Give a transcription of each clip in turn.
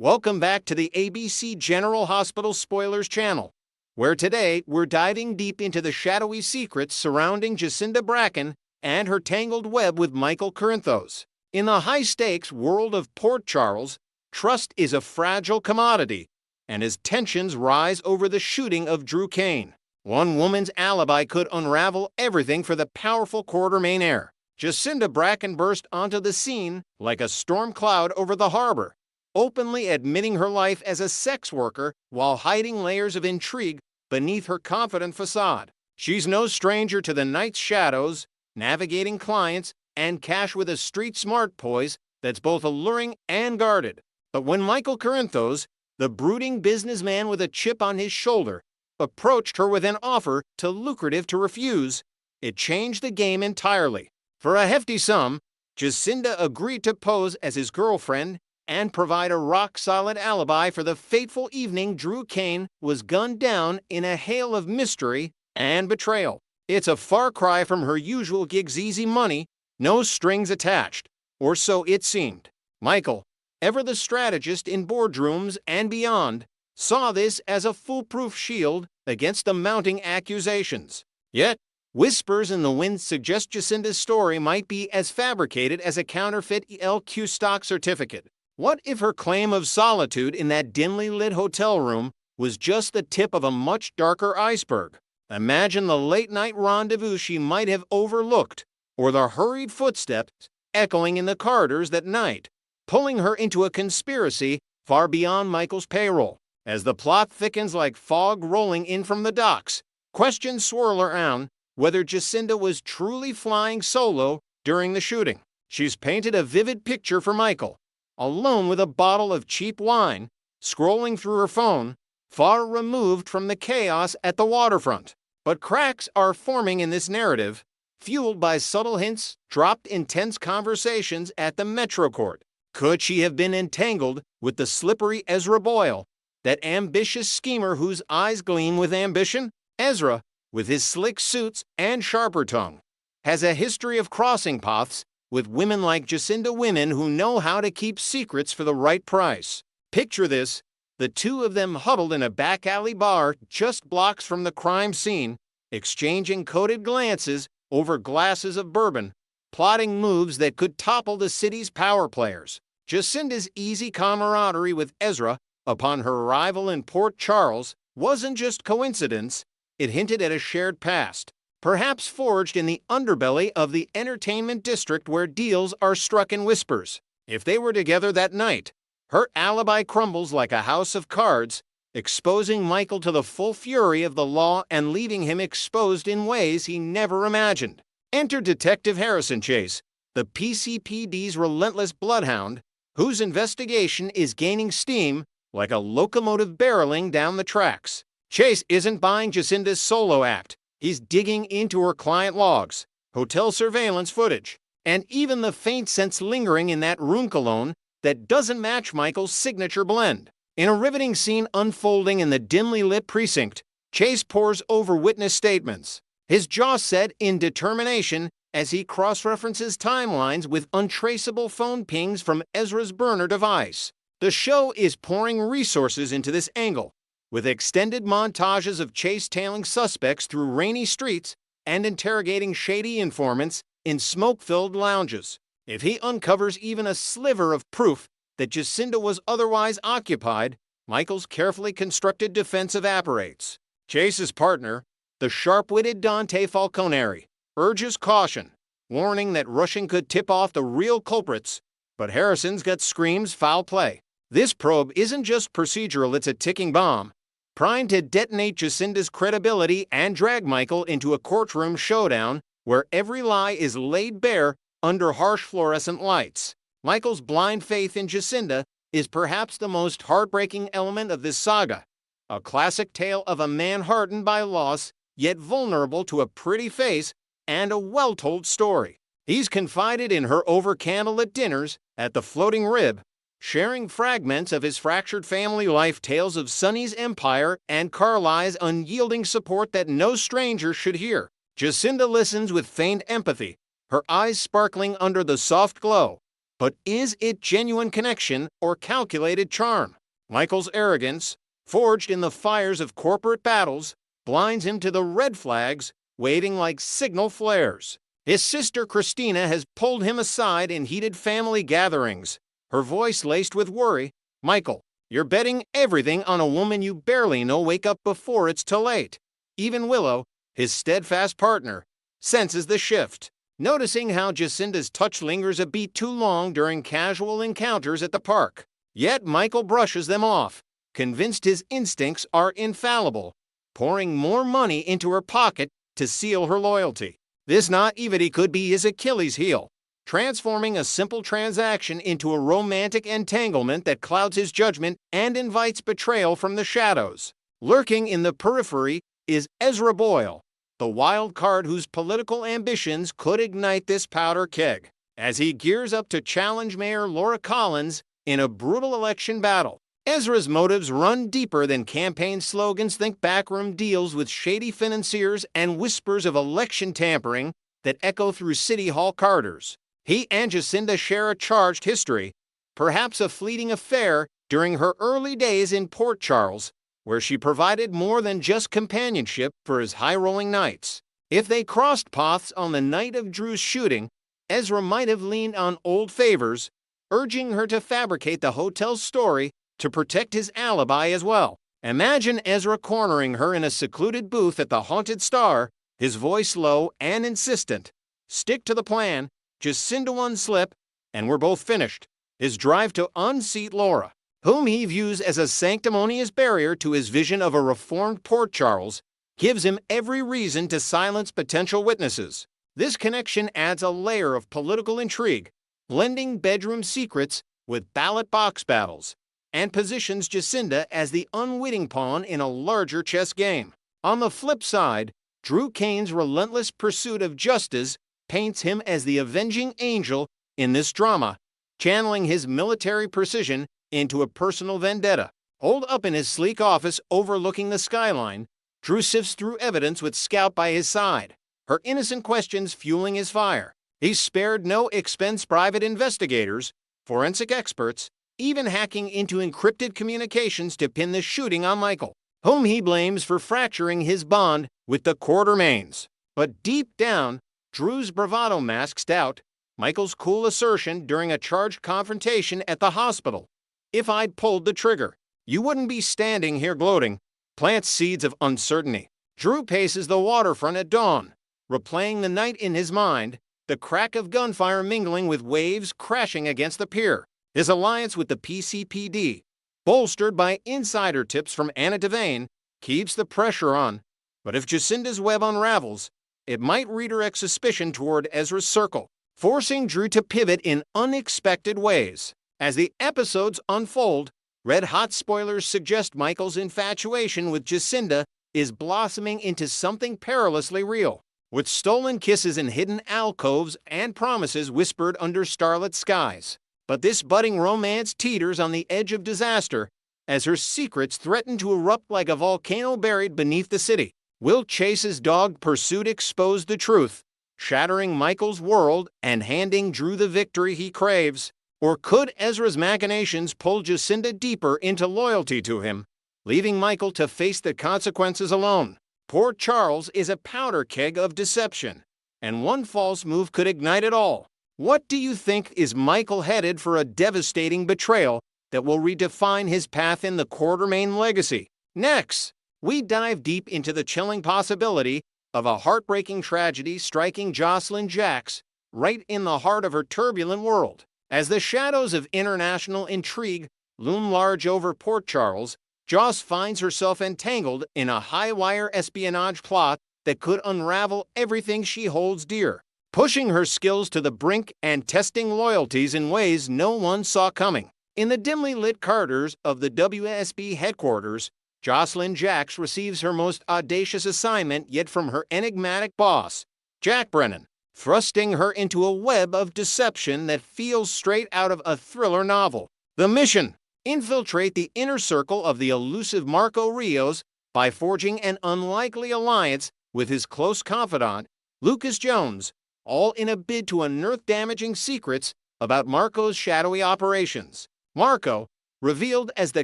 Welcome back to the ABC General Hospital Spoilers channel, where today we're diving deep into the shadowy secrets surrounding Jacinda Bracken and her tangled web with Michael Corinthos. In the high-stakes world of Port Charles, trust is a fragile commodity, and as tensions rise over the shooting of Drew Cain, one woman's alibi could unravel everything for the powerful Quartermain heir. Jacinda Bracken burst onto the scene like a storm cloud over the harbor, openly admitting her life as a sex worker while hiding layers of intrigue beneath her confident facade. She's no stranger to the night's shadows, navigating clients and cash with a street-smart poise that's both alluring and guarded. But when Michael Corinthos, the brooding businessman with a chip on his shoulder, approached her with an offer too lucrative to refuse, it changed the game entirely. For a hefty sum, Jacinda agreed to pose as his girlfriend and provide a rock-solid alibi for the fateful evening Drew Cain was gunned down in a hail of mystery and betrayal. It's a far cry from her usual gig's easy money, no strings attached, or so it seemed. Michael, ever the strategist in boardrooms and beyond, saw this as a foolproof shield against the mounting accusations. Yet, whispers in the wind suggest Jacinda's story might be as fabricated as a counterfeit ELQ stock certificate. What if her claim of solitude in that dimly lit hotel room was just the tip of a much darker iceberg? Imagine the late-night rendezvous she might have overlooked, or the hurried footsteps echoing in the corridors that night, pulling her into a conspiracy far beyond Michael's payroll. As the plot thickens like fog rolling in from the docks, questions swirl around whether Jacinda was truly flying solo during the shooting. She's painted a vivid picture for Michael, alone with a bottle of cheap wine, scrolling through her phone, far removed from the chaos at the waterfront. But cracks are forming in this narrative, fueled by subtle hints dropped in tense conversations at the Metro Court. Could she have been entangled with the slippery Ezra Boyle, that ambitious schemer whose eyes gleam with ambition? Ezra, with his slick suits and sharper tongue, has a history of crossing paths with women like Jacinda, women who know how to keep secrets for the right price. Picture this, the two of them huddled in a back alley bar just blocks from the crime scene, exchanging coded glances over glasses of bourbon, plotting moves that could topple the city's power players. Jacinda's easy camaraderie with Ezra upon her arrival in Port Charles wasn't just coincidence, it hinted at a shared past, perhaps forged in the underbelly of the entertainment district where deals are struck in whispers. If they were together that night, her alibi crumbles like a house of cards, exposing Michael to the full fury of the law and leaving him exposed in ways he never imagined. Enter Detective Harrison Chase, the PCPD's relentless bloodhound, whose investigation is gaining steam like a locomotive barreling down the tracks. Chase isn't buying Jacinda's solo act. He's digging into her client logs, hotel surveillance footage, and even the faint sense lingering in that room cologne that doesn't match Michael's signature blend. In a riveting scene unfolding in the dimly lit precinct, Chase pores over witness statements, his jaw set in determination as he cross-references timelines with untraceable phone pings from Ezra's burner device. The show is pouring resources into this angle, with extended montages of Chase tailing suspects through rainy streets and interrogating shady informants in smoke-filled lounges. If he uncovers even a sliver of proof that Jacinda was otherwise occupied, Michael's carefully constructed defense evaporates. Chase's partner, the sharp-witted Dante Falconeri, urges caution, warning that rushing could tip off the real culprits, but Harrison's gut screams foul play. This probe isn't just procedural, it's a ticking bomb, primed to detonate Jacinda's credibility and drag Michael into a courtroom showdown where every lie is laid bare under harsh fluorescent lights. Michael's blind faith in Jacinda is perhaps the most heartbreaking element of this saga, a classic tale of a man hardened by loss, yet vulnerable to a pretty face and a well-told story. He's confided in her over candlelit dinners at the Floating Rib, sharing fragments of his fractured family life, tales of Sonny's empire and Carly's unyielding support that no stranger should hear. Jacinda listens with faint empathy, her eyes sparkling under the soft glow, But is it genuine connection or calculated charm? Michael's arrogance, forged in the fires of corporate battles, blinds him to the red flags waving like signal flares. His sister Christina has pulled him aside in heated family gatherings, her voice laced with worry. Michael, you're betting everything on a woman you barely know wake up before it's too late. Even Willow, his steadfast partner, senses the shift, noticing how Jacinda's touch lingers a beat too long during casual encounters at the park. Yet Michael brushes them off, convinced his instincts are infallible, pouring more money into her pocket to seal her loyalty. This naivety could be his Achilles heel, transforming a simple transaction into a romantic entanglement that clouds his judgment and invites betrayal from the shadows. Lurking in the periphery is Ezra Boyle, the wild card whose political ambitions could ignite this powder keg, as he gears up to challenge Mayor Laura Collins in a brutal election battle. Ezra's motives run deeper than campaign slogans. Think backroom deals with shady financiers and whispers of election tampering that echo through City Hall corridors. He and Jacinda share a charged history, perhaps a fleeting affair during her early days in Port Charles, where she provided more than just companionship for his high-rolling nights. If they crossed paths on the night of Drew's shooting, Ezra might have leaned on old favors, urging her to fabricate the hotel's story to protect his alibi as well. Imagine Ezra cornering her in a secluded booth at the Haunted Star, his voice low and insistent. Stick to the plan, Jacinda one slip, and we're both finished. His drive to unseat Laura, whom he views as a sanctimonious barrier to his vision of a reformed Port Charles, gives him every reason to silence potential witnesses. This connection adds a layer of political intrigue, blending bedroom secrets with ballot box battles, and positions Jacinda as the unwitting pawn in a larger chess game. On the flip side, Drew Kane's relentless pursuit of justice paints him as the avenging angel in this drama, channeling his military precision into a personal vendetta. Holed up in his sleek office overlooking the skyline, Drew sifts through evidence with Scout by his side, her innocent questions fueling his fire. He's spared no expense. Private investigators, forensic experts, even hacking into encrypted communications to pin the shooting on Michael, whom he blames for fracturing his bond with the Quartermaines. But deep down, Drew's bravado masks doubt, Michael's cool assertion during a charged confrontation at the hospital. If I'd pulled the trigger, you wouldn't be standing here gloating. Plants seeds of uncertainty. Drew paces the waterfront at dawn, replaying the night in his mind, the crack of gunfire mingling with waves crashing against the pier. His alliance with the PCPD, bolstered by insider tips from Anna Devane, keeps the pressure on. But if Jacinda's web unravels, it might redirect suspicion toward Ezra's circle, forcing Drew to pivot in unexpected ways. As the episodes unfold, red-hot spoilers suggest Michael's infatuation with Jacinda is blossoming into something perilously real, with stolen kisses in hidden alcoves and promises whispered under starlit skies. But this budding romance teeters on the edge of disaster as her secrets threaten to erupt like a volcano buried beneath the city. Will Chase's dogged pursuit expose the truth, shattering Michael's world and handing Drew the victory he craves? Or could Ezra's machinations pull Jacinda deeper into loyalty to him, leaving Michael to face the consequences alone? Port Charles is a powder keg of deception, and one false move could ignite it all. What do you think? Is Michael headed for a devastating betrayal that will redefine his path in the Quartermaine legacy? Next, we dive deep into the chilling possibility of a heartbreaking tragedy striking Jocelyn Jacks right in the heart of her turbulent world. As the shadows of international intrigue loom large over Port Charles, Joss finds herself entangled in a high-wire espionage plot that could unravel everything she holds dear, pushing her skills to the brink and testing loyalties in ways no one saw coming. In the dimly lit corridors of the WSB headquarters, Jocelyn Jacks receives her most audacious assignment yet from her enigmatic boss, Jack Brennan, thrusting her into a web of deception that feels straight out of a thriller novel. The mission: infiltrate the inner circle of the elusive Marco Rios by forging an unlikely alliance with his close confidant, Lucas Jones, all in a bid to unearth damaging secrets about Marco's shadowy operations. Marco, revealed as the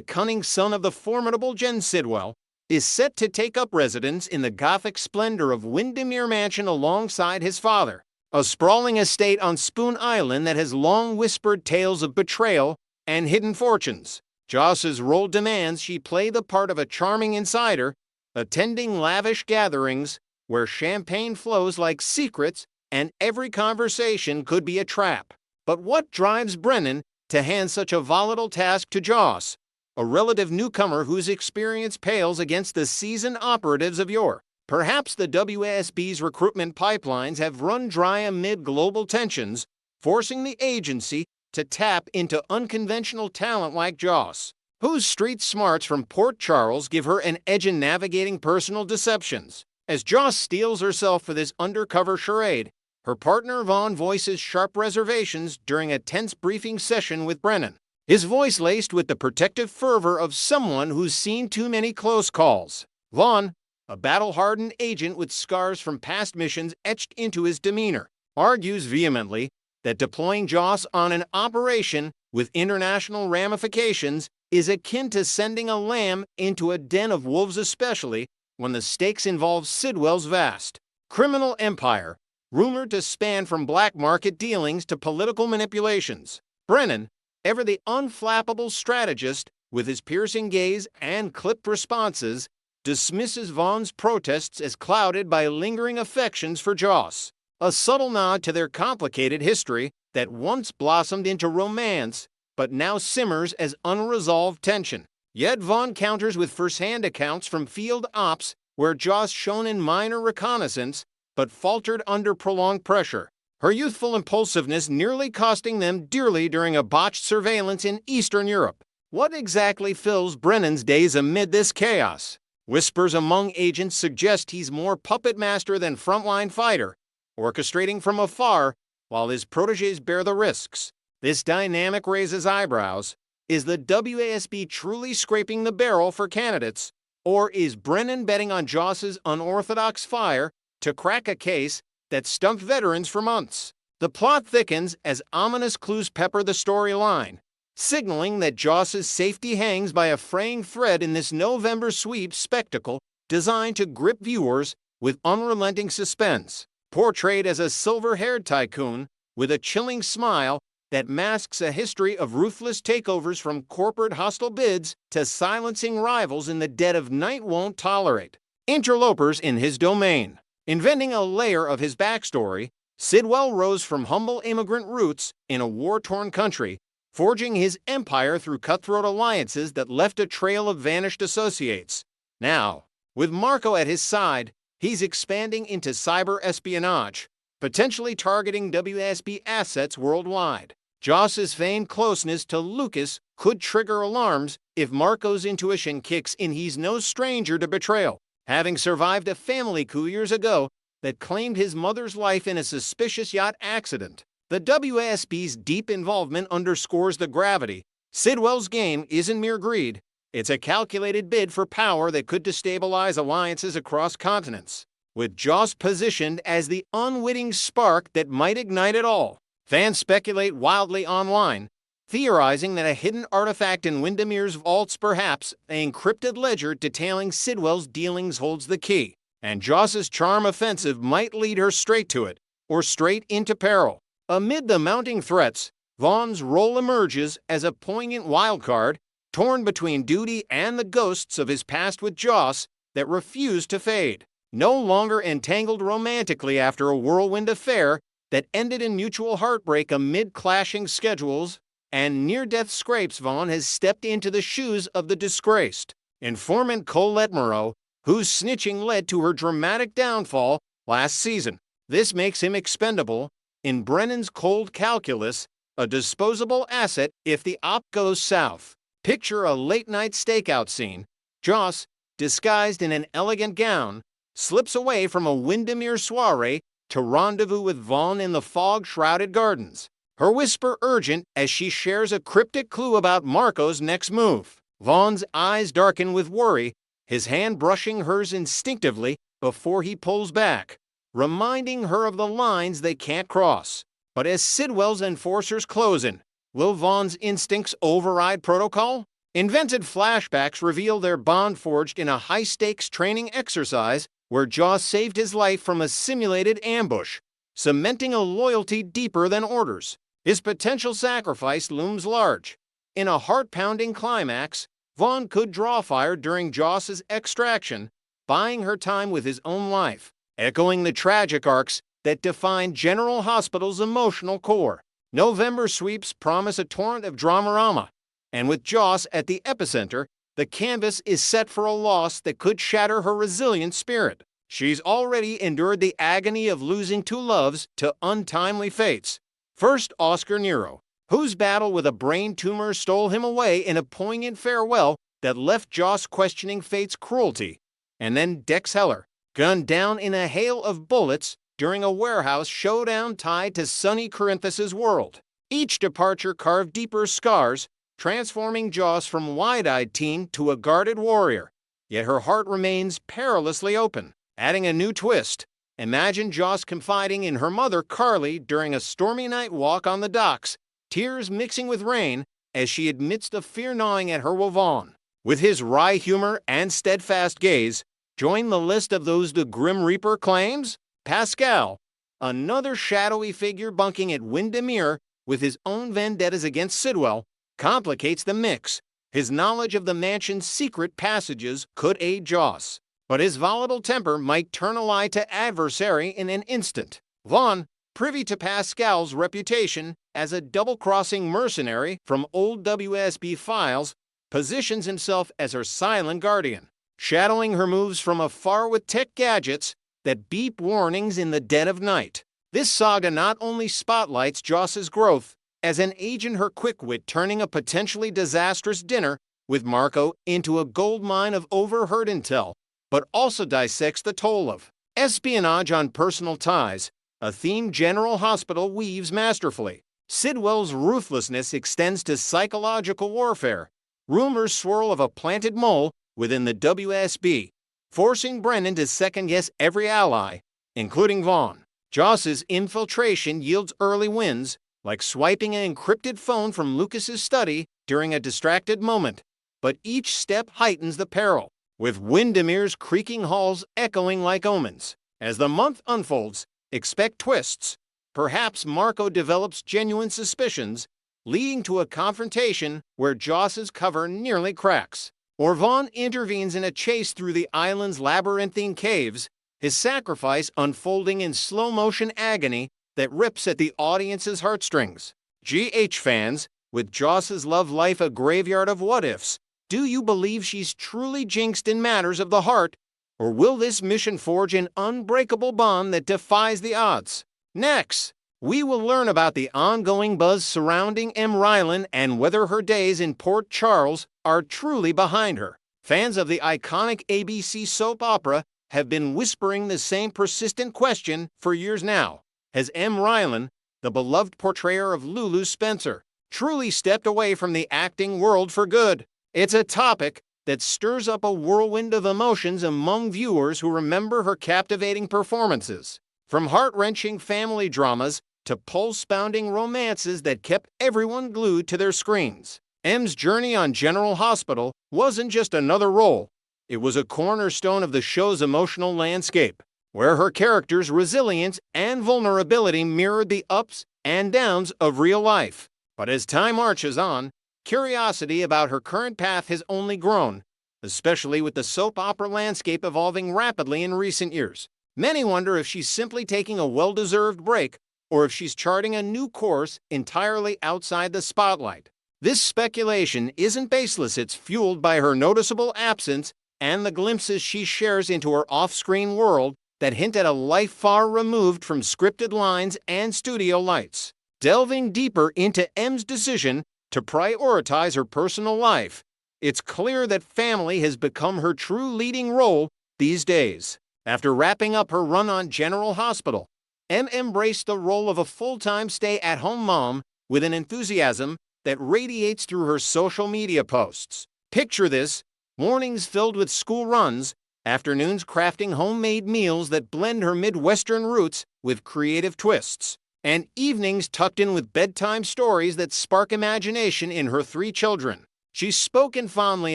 cunning son of the formidable Jen Sidwell, is set to take up residence in the Gothic splendor of Windermere Mansion alongside his father, a sprawling estate on Spoon Island that has long whispered tales of betrayal and hidden fortunes. Joss's role demands she play the part of a charming insider, attending lavish gatherings where champagne flows like secrets and every conversation could be a trap. But what drives Brennan to hand such a volatile task to Joss, a relative newcomer whose experience pales against the seasoned operatives of yore? Perhaps the WASB's recruitment pipelines have run dry amid global tensions, forcing the agency to tap into unconventional talent like Joss, whose street smarts from Port Charles give her an edge in navigating personal deceptions. As Joss steels herself for this undercover charade, her partner Vaughn voices sharp reservations during a tense briefing session with Brennan, his voice laced with the protective fervor of someone who's seen too many close calls. Vaughn, a battle-hardened agent with scars from past missions etched into his demeanor, argues vehemently that deploying Joss on an operation with international ramifications is akin to sending a lamb into a den of wolves, especially when the stakes involve Sidwell's vast criminal empire, rumored to span from black market dealings to political manipulations. Brennan, ever the unflappable strategist with his piercing gaze and clipped responses, dismisses Vaughn's protests as clouded by lingering affections for Joss, a subtle nod to their complicated history that once blossomed into romance but now simmers as unresolved tension. Yet Vaughn counters with first-hand accounts from field ops where Joss shone in minor reconnaissance but faltered under prolonged pressure, her youthful impulsiveness nearly costing them dearly during a botched surveillance in Eastern Europe. What exactly fills Brennan's days amid this chaos? Whispers among agents suggest he's more puppet master than frontline fighter, orchestrating from afar while his protégés bear the risks. This dynamic raises eyebrows. Is the WASB truly scraping the barrel for candidates, or is Brennan betting on Joss's unorthodox fire to crack a case that stumped veterans for months? The plot thickens as ominous clues pepper the storyline, signaling that Joss's safety hangs by a fraying thread in this November sweep spectacle designed to grip viewers with unrelenting suspense. Portrayed as a silver-haired tycoon with a chilling smile that masks a history of ruthless takeovers from corporate hostile bids to silencing rivals in the dead of night won't tolerate interlopers in his domain. Inventing a layer of his backstory, Sidwell rose from humble immigrant roots in a war-torn country, forging his empire through cutthroat alliances that left a trail of vanished associates. Now, with Marco at his side, he's expanding into cyber espionage, potentially targeting WASB assets worldwide. Joss's feigned closeness to Lucas could trigger alarms if Marco's intuition kicks in. He's no stranger to betrayal, having survived a family coup years ago that claimed his mother's life in a suspicious yacht accident. The WASB's deep involvement underscores the gravity. Sidwell's game isn't mere greed. It's a calculated bid for power that could destabilize alliances across continents, with Joss positioned as the unwitting spark that might ignite it all. Fans speculate wildly online, theorizing that a hidden artifact in Windermere's vaults, perhaps an encrypted ledger detailing Sidwell's dealings, holds the key, and Joss's charm offensive might lead her straight to it, or straight into peril. Amid the mounting threats, Vaughn's role emerges as a poignant wildcard, torn between duty and the ghosts of his past with Joss that refuse to fade. No longer entangled romantically after a whirlwind affair that ended in mutual heartbreak amid clashing schedules and near-death scrapes, Vaughn has stepped into the shoes of the disgraced informant Colette Moreau, whose snitching led to her dramatic downfall last season. This makes him expendable in Brennan's cold calculus, a disposable asset if the op goes south. Picture a late-night stakeout scene. Joss, disguised in an elegant gown, slips away from a Windermere soiree to rendezvous with Vaughn in the fog-shrouded gardens, her whisper urgent as she shares a cryptic clue about Marco's next move. Vaughn's eyes darken with worry, his hand brushing hers instinctively before he pulls back, reminding her of the lines they can't cross. But as Sidwell's enforcers close in, will Vaughn's instincts override protocol? Invented flashbacks reveal their bond forged in a high-stakes training exercise where Joss saved his life from a simulated ambush, cementing a loyalty deeper than orders. His potential sacrifice looms large. In a heart-pounding climax, Vaughn could draw fire during Joss's extraction, buying her time with his own life, echoing the tragic arcs that define General Hospital's emotional core. November sweeps promise a torrent of dramarama, and with Joss at the epicenter, the canvas is set for a loss that could shatter her resilient spirit. She's already endured the agony of losing two loves to untimely fates. First, Oscar Nero, whose battle with a brain tumor stole him away in a poignant farewell that left Joss questioning fate's cruelty. And then Dex Heller, gunned down in a hail of bullets during a warehouse showdown tied to Sonny Corinthus's world. Each departure carved deeper scars, transforming Joss from wide-eyed teen to a guarded warrior. Yet her heart remains perilously open. Adding a new twist, imagine Joss confiding in her mother Carly during a stormy night walk on the docks, tears mixing with rain as she admits the fear gnawing at her Vaughn. With his wry humor and steadfast gaze, join the list of those the Grim Reaper claims? Pascal, another shadowy figure bunking at Windermere with his own vendettas against Sidwell, complicates the mix. His knowledge of the mansion's secret passages could aid Joss, but his volatile temper might turn ally to adversary in an instant. Vaughn, privy to Pascal's reputation as a double-crossing mercenary from old WSB files, positions himself as her silent guardian, shadowing her moves from afar with tech gadgets that beep warnings in the dead of night. This saga not only spotlights Joss's growth as an agent, her quick wit turning a potentially disastrous dinner with Marco into a goldmine of overheard intel, but also dissects the toll of espionage on personal ties, a theme General Hospital weaves masterfully. Sidwell's ruthlessness extends to psychological warfare. Rumors swirl of a planted mole within the WSB, forcing Brennan to second-guess every ally, including Vaughn. Joss's infiltration yields early wins, like swiping an encrypted phone from Lucas's study during a distracted moment, but each step heightens the peril, with Windermere's creaking halls echoing like omens. As the month unfolds, expect twists. Perhaps Marco develops genuine suspicions, leading to a confrontation where Joss's cover nearly cracks. Or Vaughn intervenes in a chase through the island's labyrinthine caves, his sacrifice unfolding in slow-motion agony that rips at the audience's heartstrings. GH fans, with Joss's love life a graveyard of what-ifs, do you believe she's truly jinxed in matters of the heart, or will this mission forge an unbreakable bond that defies the odds? Next, we will learn about the ongoing buzz surrounding M. Rylan and whether her days in Port Charles are truly behind her. Fans of the iconic ABC soap opera have been whispering the same persistent question for years now. Has M. Rylan, the beloved portrayer of Lulu Spencer, truly stepped away from the acting world for good? It's a topic that stirs up a whirlwind of emotions among viewers who remember her captivating performances. From heart-wrenching family dramas to pulse-pounding romances that kept everyone glued to their screens, M's journey on General Hospital wasn't just another role. It was a cornerstone of the show's emotional landscape, where her character's resilience and vulnerability mirrored the ups and downs of real life. But as time marches on, curiosity about her current path has only grown, especially with the soap opera landscape evolving rapidly in recent years. Many wonder if she's simply taking a well-deserved break or if she's charting a new course entirely outside the spotlight. This speculation isn't baseless. It's fueled by her noticeable absence and the glimpses she shares into her off-screen world that hint at a life far removed from scripted lines and studio lights. Delving deeper into M's decision to prioritize her personal life, it's clear that family has become her true leading role these days. After wrapping up her run on General Hospital, M embraced the role of a full-time stay-at-home mom with an enthusiasm that radiates through her social media posts. Picture this: mornings filled with school runs, afternoons crafting homemade meals that blend her Midwestern roots with creative twists, and evenings tucked in with bedtime stories that spark imagination in her 3 children. She's spoken fondly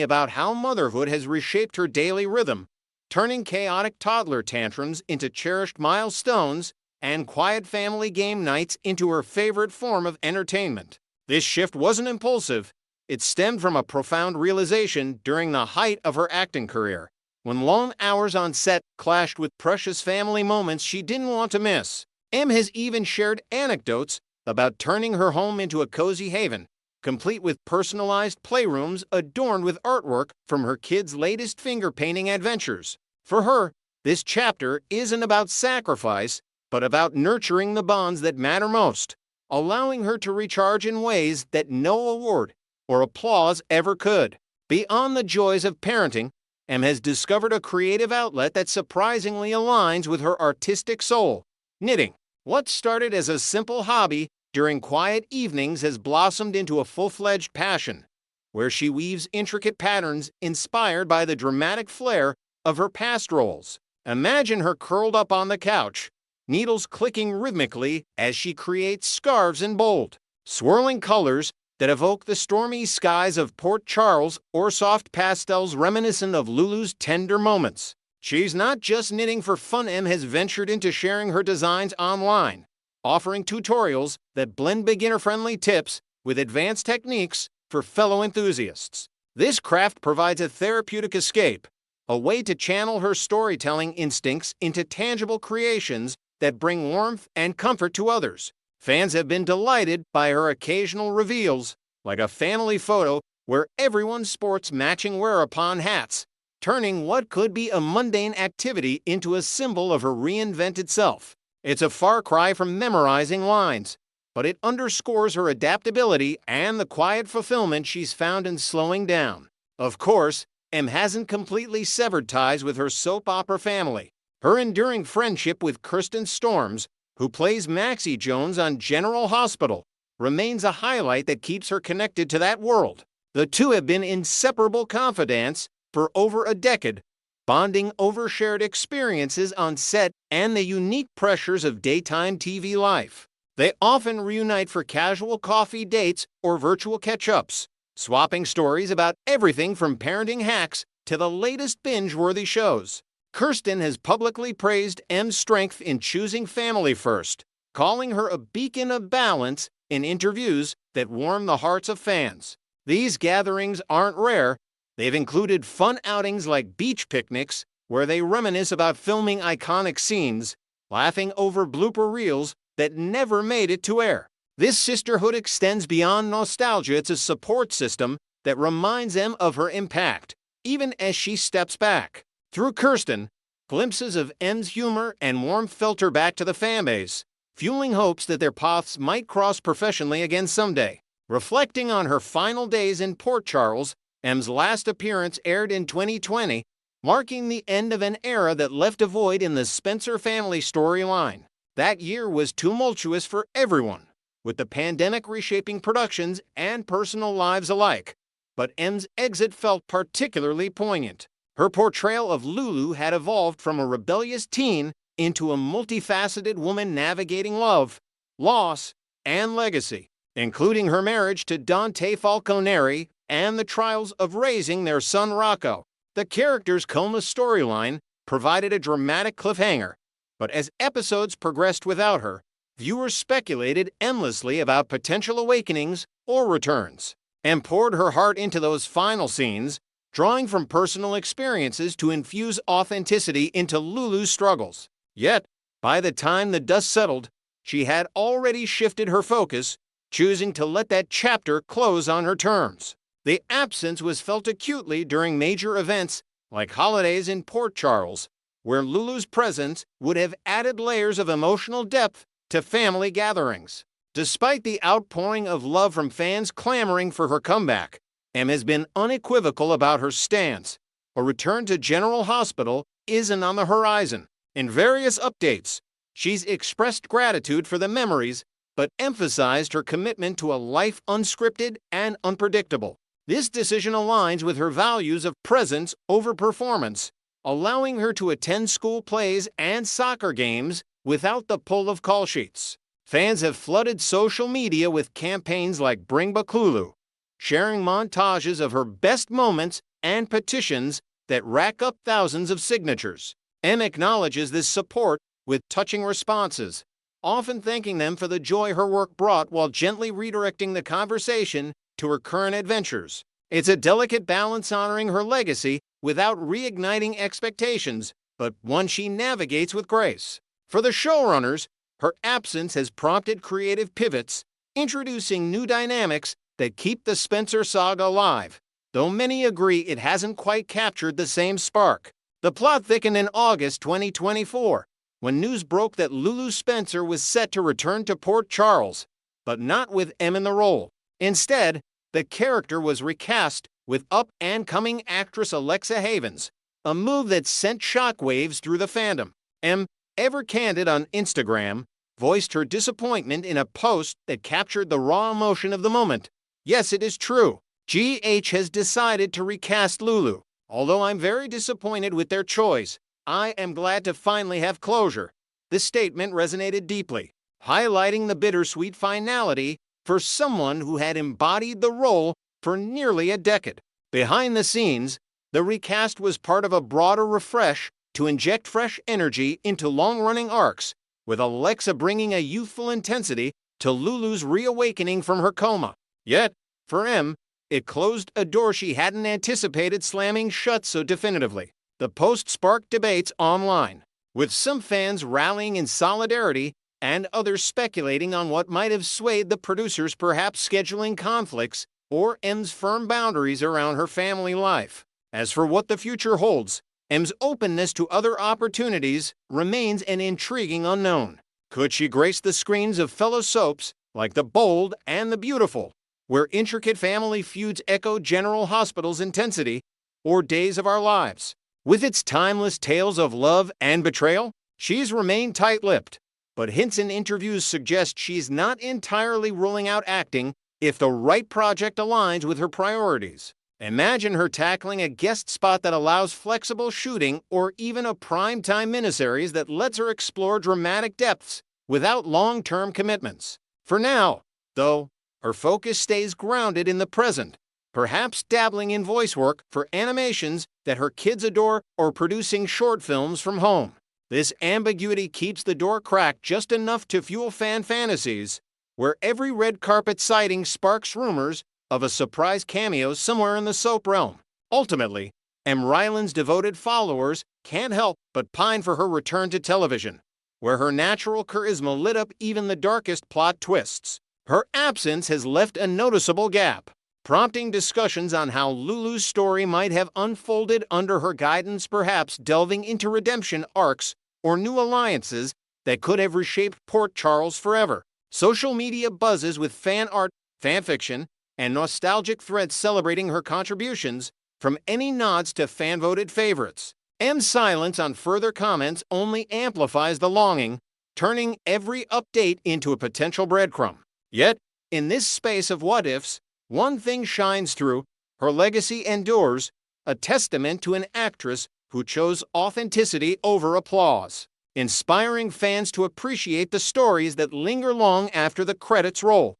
about how motherhood has reshaped her daily rhythm, turning chaotic toddler tantrums into cherished milestones and quiet family game nights into her favorite form of entertainment. This shift wasn't impulsive. It stemmed from a profound realization during the height of her acting career, when long hours on set clashed with precious family moments she didn't want to miss. Em has even shared anecdotes about turning her home into a cozy haven, complete with personalized playrooms adorned with artwork from her kids' latest finger-painting adventures. For her, this chapter isn't about sacrifice, but about nurturing the bonds that matter most, allowing her to recharge in ways that no award or applause ever could. Beyond the joys of parenting, Em has discovered a creative outlet that surprisingly aligns with her artistic soul: knitting. What started as a simple hobby during quiet evenings has blossomed into a full-fledged passion, where she weaves intricate patterns inspired by the dramatic flair of her past roles. Imagine her curled up on the couch, needles clicking rhythmically as she creates scarves in bold, swirling colors that evoke the stormy skies of Port Charles or soft pastels reminiscent of Lulu's tender moments. She's not just knitting for fun. Em has ventured into sharing her designs online, offering tutorials that blend beginner-friendly tips with advanced techniques for fellow enthusiasts. This craft provides a therapeutic escape, a way to channel her storytelling instincts into tangible creations that bring warmth and comfort to others. Fans have been delighted by her occasional reveals, like a family photo where everyone sports matching wear-upon hats, turning what could be a mundane activity into a symbol of her reinvented self. It's a far cry from memorizing lines, but it underscores her adaptability and the quiet fulfillment she's found in slowing down. Of course, Em hasn't completely severed ties with her soap opera family. Her enduring friendship with Kirsten Storms, who plays Maxie Jones on General Hospital, remains a highlight that keeps her connected to that world. The two have been inseparable confidants for over a decade, bonding over shared experiences on set and the unique pressures of daytime TV life. They often reunite for casual coffee dates or virtual catch-ups, swapping stories about everything from parenting hacks to the latest binge-worthy shows. Kirsten has publicly praised Em's strength in choosing family first, calling her a beacon of balance in interviews that warm the hearts of fans. These gatherings aren't rare. They've included fun outings like beach picnics, where they reminisce about filming iconic scenes, laughing over blooper reels that never made it to air. This sisterhood extends beyond nostalgia. It's a support system that reminds them of her impact, even as she steps back. Through Kirsten, glimpses of Em's humor and warmth filter back to the fanbase, fueling hopes that their paths might cross professionally again someday. Reflecting on her final days in Port Charles, Em's last appearance aired in 2020, marking the end of an era that left a void in the Spencer family storyline. That year was tumultuous for everyone, with the pandemic reshaping productions and personal lives alike. But Em's exit felt particularly poignant. Her portrayal of Lulu had evolved from a rebellious teen into a multifaceted woman navigating love, loss, and legacy, including her marriage to Dante Falconeri and the trials of raising their son Rocco. The character's coma storyline provided a dramatic cliffhanger, but as episodes progressed without her, viewers speculated endlessly about potential awakenings or returns, and poured her heart into those final scenes, drawing from personal experiences to infuse authenticity into Lulu's struggles. Yet, by the time the dust settled, she had already shifted her focus, choosing to let that chapter close on her terms. The absence was felt acutely during major events like holidays in Port Charles, where Lulu's presence would have added layers of emotional depth to family gatherings. Despite the outpouring of love from fans clamoring for her comeback, Em has been unequivocal about her stance. A return to General Hospital isn't on the horizon. In various updates, she's expressed gratitude for the memories, but emphasized her commitment to a life unscripted and unpredictable. This decision aligns with her values of presence over performance, allowing her to attend school plays and soccer games without the pull of call sheets. Fans have flooded social media with campaigns like Bring Back Lulu, sharing montages of her best moments and petitions that rack up thousands of signatures. M acknowledges this support with touching responses, often thanking them for the joy her work brought while gently redirecting the conversation to her current adventures. It's a delicate balance honoring her legacy without reigniting expectations, but one she navigates with grace. For the showrunners, her absence has prompted creative pivots, introducing new dynamics that keep the Spencer saga alive, though many agree it hasn't quite captured the same spark. The plot thickened in August 2024, when news broke that Lulu Spencer was set to return to Port Charles, but not with M in the role. Instead, the character was recast with up-and-coming actress Alexa Havens, a move that sent shockwaves through the fandom. M, ever candid on Instagram, voiced her disappointment in a post that captured the raw emotion of the moment. Yes, it is true. GH has decided to recast Lulu. Although I'm very disappointed with their choice, I am glad to finally have closure. This statement resonated deeply, highlighting the bittersweet finality for someone who had embodied the role for nearly a decade. Behind the scenes, the recast was part of a broader refresh to inject fresh energy into long-running arcs, with Alexa bringing a youthful intensity to Lulu's reawakening from her coma. Yet, for M, it closed a door she hadn't anticipated slamming shut so definitively. The post sparked debates online, with some fans rallying in solidarity and others speculating on what might have swayed the producers, perhaps scheduling conflicts or M's firm boundaries around her family life. As for what the future holds, M's openness to other opportunities remains an intriguing unknown. Could she grace the screens of fellow soaps like The Bold and The Beautiful, where intricate family feuds echo General Hospital's intensity, or Days of Our Lives? With its timeless tales of love and betrayal, she's remained tight-lipped, but hints in interviews suggest she's not entirely ruling out acting if the right project aligns with her priorities. Imagine her tackling a guest spot that allows flexible shooting, or even a prime-time miniseries that lets her explore dramatic depths without long-term commitments. For now, though, her focus stays grounded in the present, perhaps dabbling in voice work for animations that her kids adore or producing short films from home. This ambiguity keeps the door cracked just enough to fuel fan fantasies, where every red carpet sighting sparks rumors of a surprise cameo somewhere in the soap realm. Ultimately, M. Ryland's devoted followers can't help but pine for her return to television, where her natural charisma lit up even the darkest plot twists. Her absence has left a noticeable gap, prompting discussions on how Lulu's story might have unfolded under her guidance, perhaps delving into redemption arcs or new alliances that could have reshaped Port Charles forever. Social media buzzes with fan art, fanfiction, and nostalgic threads celebrating her contributions, from any nods to fan-voted favorites. M's silence on further comments only amplifies the longing, turning every update into a potential breadcrumb. Yet, in this space of what-ifs, one thing shines through: her legacy endures, a testament to an actress who chose authenticity over applause, inspiring fans to appreciate the stories that linger long after the credits roll.